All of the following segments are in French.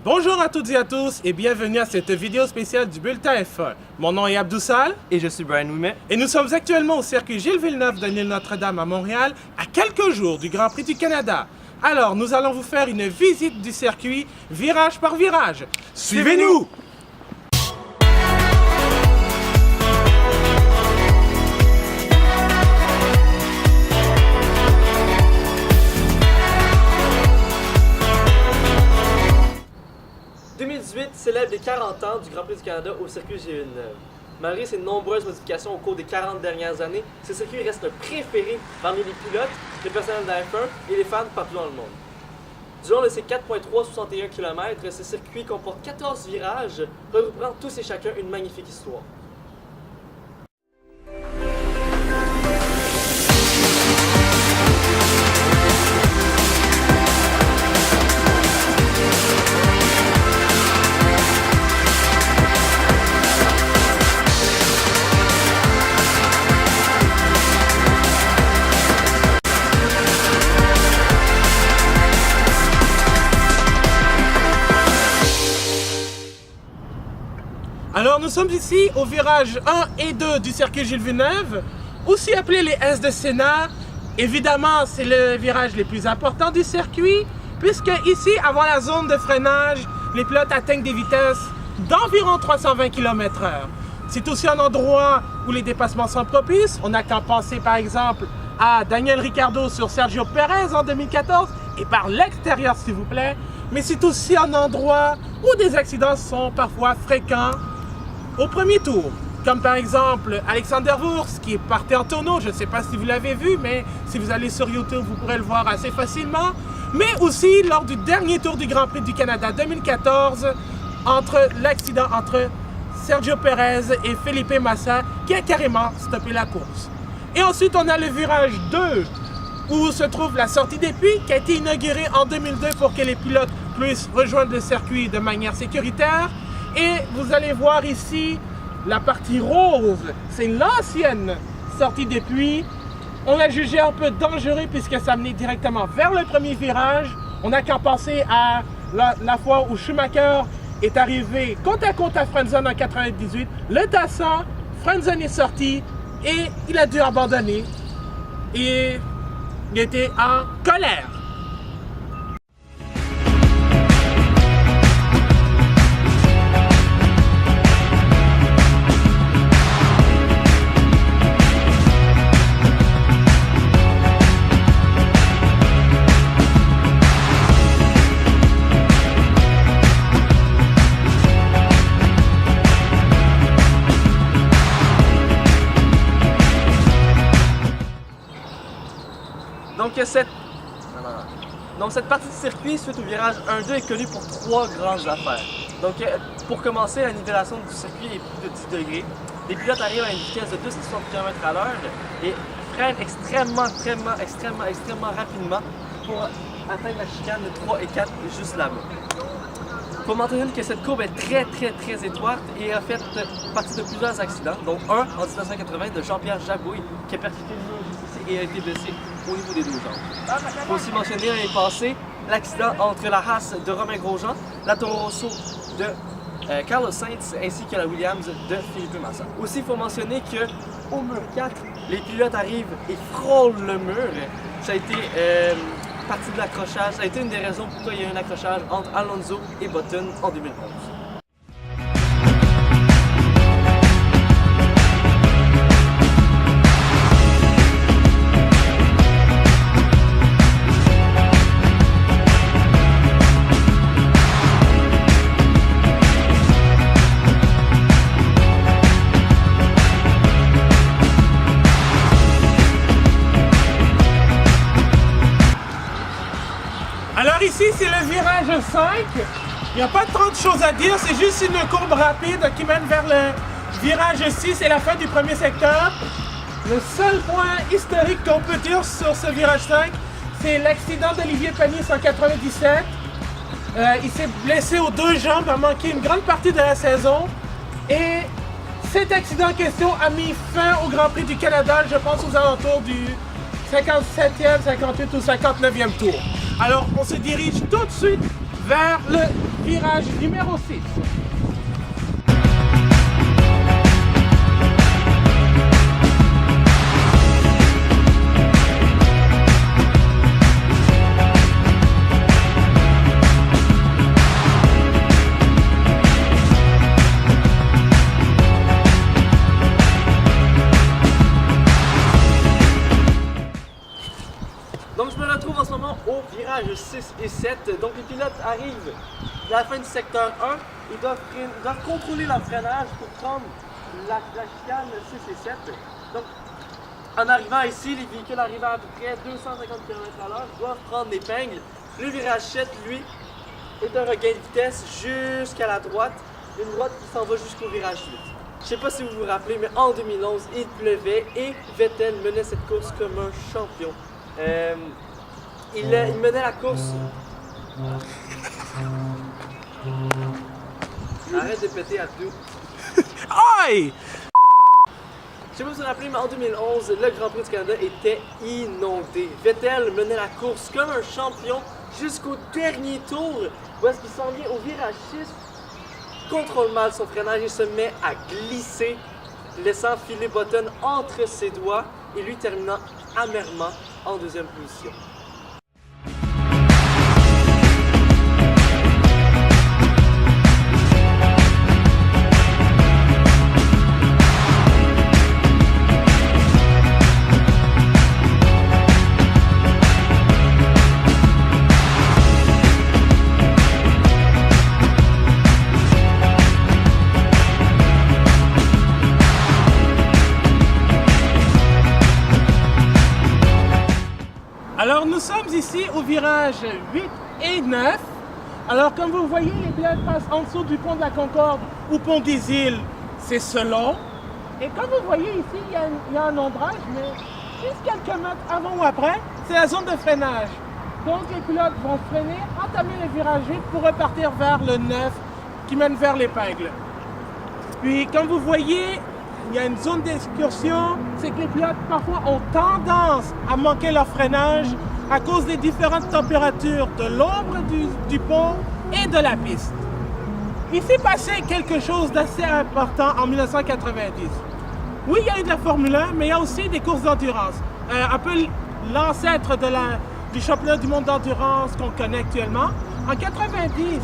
Bonjour à toutes et à tous et bienvenue à cette vidéo spéciale du Bulletin F1. Mon nom est Abdoussal. Et je suis Brian Ouimet. Et nous sommes actuellement au circuit Gilles Villeneuve de l'île Notre-Dame à Montréal, à quelques jours du Grand Prix du Canada. Alors, nous allons vous faire une visite du circuit virage par virage. Suivez-nous! Célèbre les 40 ans du Grand Prix du Canada au circuit Gilles Villeneuve. Malgré ses nombreuses modifications au cours des 40 dernières années, ce circuit reste le préféré parmi les pilotes, le personnel de la F1 et les fans partout dans le monde. Durant ses 4,361 km, ce circuit comporte 14 virages, regroupant tous et chacun une magnifique histoire. Alors nous sommes ici au virage 1 et 2 du circuit Gilles Villeneuve, aussi appelé les S de Sénat. Évidemment, c'est le virage le plus important du circuit, puisque ici, avant la zone de freinage, les pilotes atteignent des vitesses d'environ 320 km/h. C'est aussi un endroit où les dépassements sont propices. On n'a qu'à penser par exemple à Daniel Ricciardo sur Sergio Perez en 2014, et par l'extérieur s'il vous plaît. Mais c'est aussi un endroit où des accidents sont parfois fréquents au premier tour, comme par exemple Alexander Wurz qui est parti en tonneau. Je ne sais pas si vous l'avez vu, mais si vous allez sur YouTube, vous pourrez le voir assez facilement. Mais aussi lors du dernier tour du Grand Prix du Canada 2014, l'accident entre Sergio Perez et Felipe Massa qui a carrément stoppé la course. Et ensuite, on a le virage 2 où se trouve la sortie des puits qui a été inaugurée en 2002 pour que les pilotes puissent rejoindre le circuit de manière sécuritaire. Et vous allez voir ici la partie rose, c'est l'ancienne sortie des puits. On l'a jugé un peu dangereux puisque ça menait directement vers le premier virage. On n'a qu'à penser à la fois où Schumacher est arrivé côte à côte à Frentzen en 98. Le tassant, Frentzen est sorti et il a dû abandonner. Et il était en colère. Donc cette partie de circuit suite au virage 1-2 est connue pour 3 grandes affaires. Donc pour commencer, la nivellation du circuit est plus de 10 degrés. Les pilotes arrivent à une vitesse de 260 km/h et freinent extrêmement rapidement pour atteindre la chicane de 3 et 4 juste là-bas. Il faut mentionner que cette courbe est très étroite et a fait partie de plusieurs accidents, dont un en 1980 de Jean-Pierre Jabouille qui a percuté le mur ici et a été blessé au niveau des deux jambes. Il faut aussi mentionner l'année passée l'accident entre la Haas de Romain Grosjean, la Toro Rosso de Carlos Sainz ainsi que la Williams de Felipe Massa. Aussi, il faut mentionner qu'au mur 4, les pilotes arrivent et frôlent le mur. Ça a été partie de l'accrochage. Ça a été une des raisons pourquoi il y a eu un accrochage entre Alonso et Button en 2011. Alors ici, c'est le virage 5. Il n'y a pas trop de choses à dire, c'est juste une courbe rapide qui mène vers le virage 6 et la fin du premier secteur. Le seul point historique qu'on peut dire sur ce virage 5, c'est l'accident d'Olivier Panis en 97. Il s'est blessé aux deux jambes, a manqué une grande partie de la saison. Et cet accident en question a mis fin au Grand Prix du Canada, je pense aux alentours du 57e, 58 ou 59e tour. Alors on se dirige tout de suite vers le virage numéro 6. Donc je me retrouve en ce moment au virage 6 et 7. Donc les pilotes arrivent à la fin du secteur 1. Ils doivent contrôler leur freinage pour prendre la chicane 6 et 7. Donc en arrivant ici, les véhicules arrivant à peu près 250 km/h doivent prendre l'épingle. Le virage 7, lui, est un regain de vitesse jusqu'à la droite. Une droite qui s'en va jusqu'au virage 8. Je ne sais pas si vous vous rappelez, mais en 2011, il pleuvait et Vettel menait cette course comme un champion. Il menait la course. Arrête de péter à tout. Aïe! Je sais pas si vous vous rappelez, mais en 2011, le Grand Prix du Canada était inondé. Vettel menait la course comme un champion jusqu'au dernier tour, où est-ce qu'il s'en vient au virage 6, contrôle mal son freinage et se met à glisser, laissant filer Button entre ses doigts et lui terminant amèrement en deuxième position. Alors nous sommes ici au virage 8 et 9. Alors comme vous voyez, les pilotes passent en dessous du pont de la Concorde ou pont des Îles, c'est selon. Et comme vous voyez ici, il y a un ombrage, mais juste quelques mètres avant ou après, c'est la zone de freinage. Donc les pilotes vont freiner, entamer le virage 8 pour repartir vers le 9 qui mène vers l'épingle. Puis comme vous voyez, il y a une zone d'excursion, c'est que les pilotes parfois ont tendance à manquer leur freinage à cause des différentes températures de l'ombre du pont et de la piste. Il s'est passé quelque chose d'assez important en 1990. Oui, il y a eu de la Formule 1, mais il y a aussi des courses d'endurance. Un peu l'ancêtre du championnat du monde d'endurance qu'on connaît actuellement. En 90,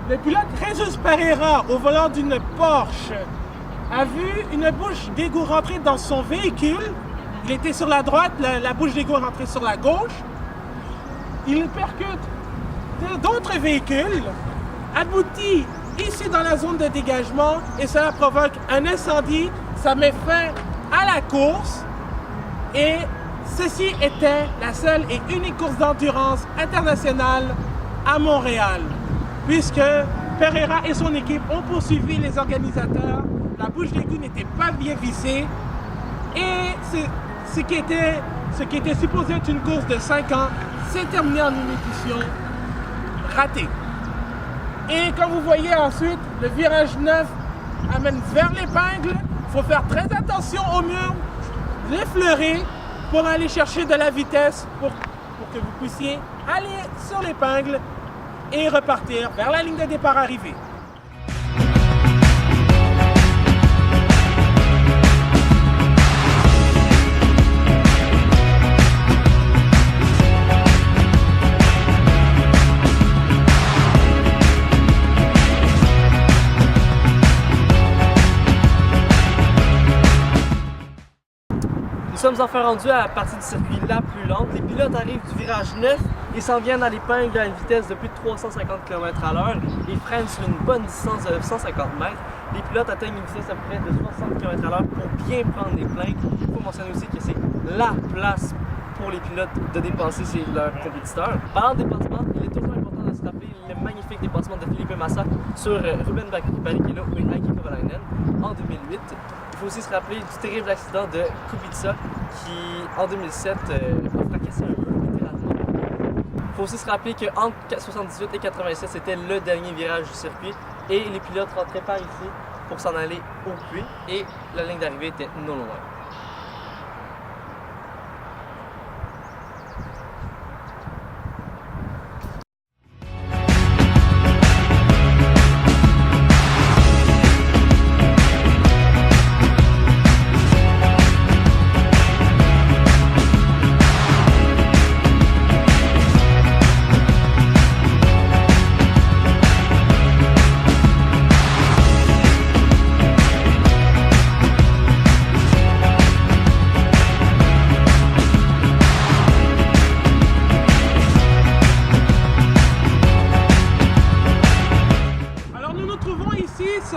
le pilote Jesus Pereira, au volant d'une Porsche, a vu une bouche d'égout rentrer dans son véhicule. Il était sur la droite, la bouche d'égout est rentrée sur la gauche. Il percute d'autres véhicules, aboutit ici dans la zone de dégagement et cela provoque un incendie. Ça met fin à la course et ceci était la seule et unique course d'endurance internationale à Montréal, puisque Pereira et son équipe ont poursuivi les organisateurs. La bouche d'égout n'était pas bien vissée et ce qui était supposé être une course de 5 ans s'est terminé en une édition ratée. Et comme vous voyez ensuite, le virage 9 amène vers l'épingle. Il faut faire très attention au mur, l'effleurer pour aller chercher de la vitesse pour que vous puissiez aller sur l'épingle et repartir vers la ligne de départ arrivée. Nous sommes enfin rendus à la partie du circuit la plus lente. Les pilotes arrivent du virage 9 et s'en viennent à l'épingle à une vitesse de plus de 350 km/h. Ils freinent sur une bonne distance de 150 mètres. Les pilotes atteignent une vitesse à peu près de 60 km/h pour bien prendre les pleins. Il faut mentionner aussi que c'est la place pour les pilotes de dépasser leurs compétiteurs. Parlant de dépassement, il est toujours important de se rappeler le magnifique dépassement de Felipe Massa sur Ruben Barrichello et Heikki Kovalainen en 2008. Il faut aussi se rappeler du terrible accident de Kubica qui, en 2007, a fracassé un mur, littéralement. Il faut aussi se rappeler qu'entre 78 et 87, c'était le dernier virage du circuit et les pilotes rentraient par ici pour s'en aller au puits et la ligne d'arrivée était non loin.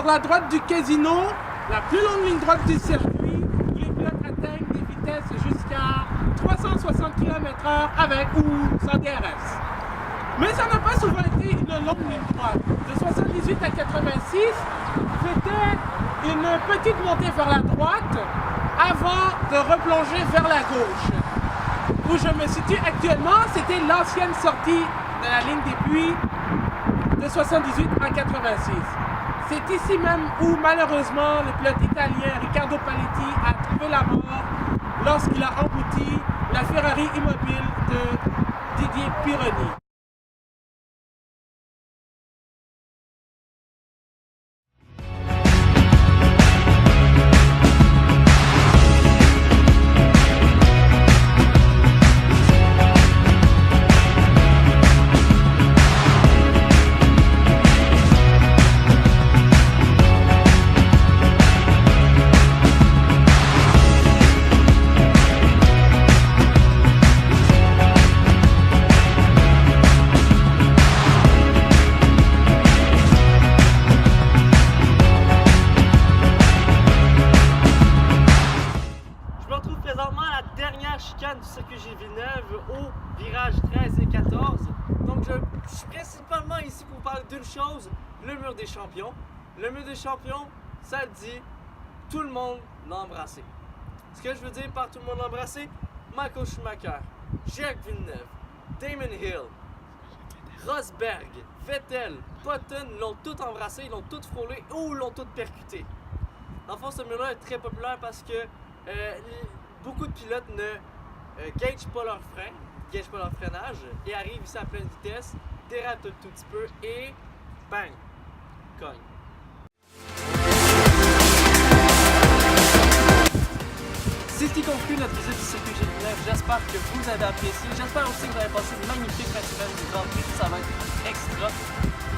sur la droite du casino, la plus longue ligne droite du circuit, où les pilotes atteignent des vitesses jusqu'à 360 km/h avec ou sans DRS. Mais ça n'a pas souvent été une longue ligne droite. De 78 à 86, c'était une petite montée vers la droite avant de replonger vers la gauche. Où je me situe actuellement, c'était l'ancienne sortie de la ligne des puits de 78 à 86. C'est ici même où malheureusement le pilote italien Riccardo Paletti a trouvé la mort lorsqu'il a embouti la Ferrari immobile de Didier Pironi. Chicane du circuit Gilles Villeneuve au virage 13 et 14. Donc je suis principalement ici pour parler d'une chose, le mur des champions. Le mur des champions, ça le dit, tout le monde l'a embrassé. Ce que je veux dire par tout le monde l'a embrassé, Michael Schumacher, Jacques Villeneuve, Damon Hill, Rosberg, Vettel, Button l'ont tout embrassé, ils l'ont tout frôlé ou l'ont tout percuté. En fait, ce mur-là est très populaire parce que beaucoup de pilotes ne gagent pas leur frein, gagent pas leur freinage et arrivent ici à pleine vitesse, dérapent un tout petit peu et bang, cogne. C'est ce qui conclut notre visite du circuit Gilles Villeneuve. J'espère que vous avez apprécié. J'espère aussi que vous avez passé une magnifique fin de semaine du Grand Prix. Ça va être extra.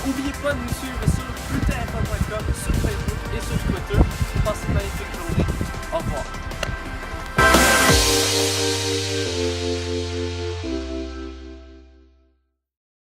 N'oubliez pas de nous suivre sur bulletinfo.com, sur Facebook et sur Twitter. Passez une magnifique journée. Au revoir.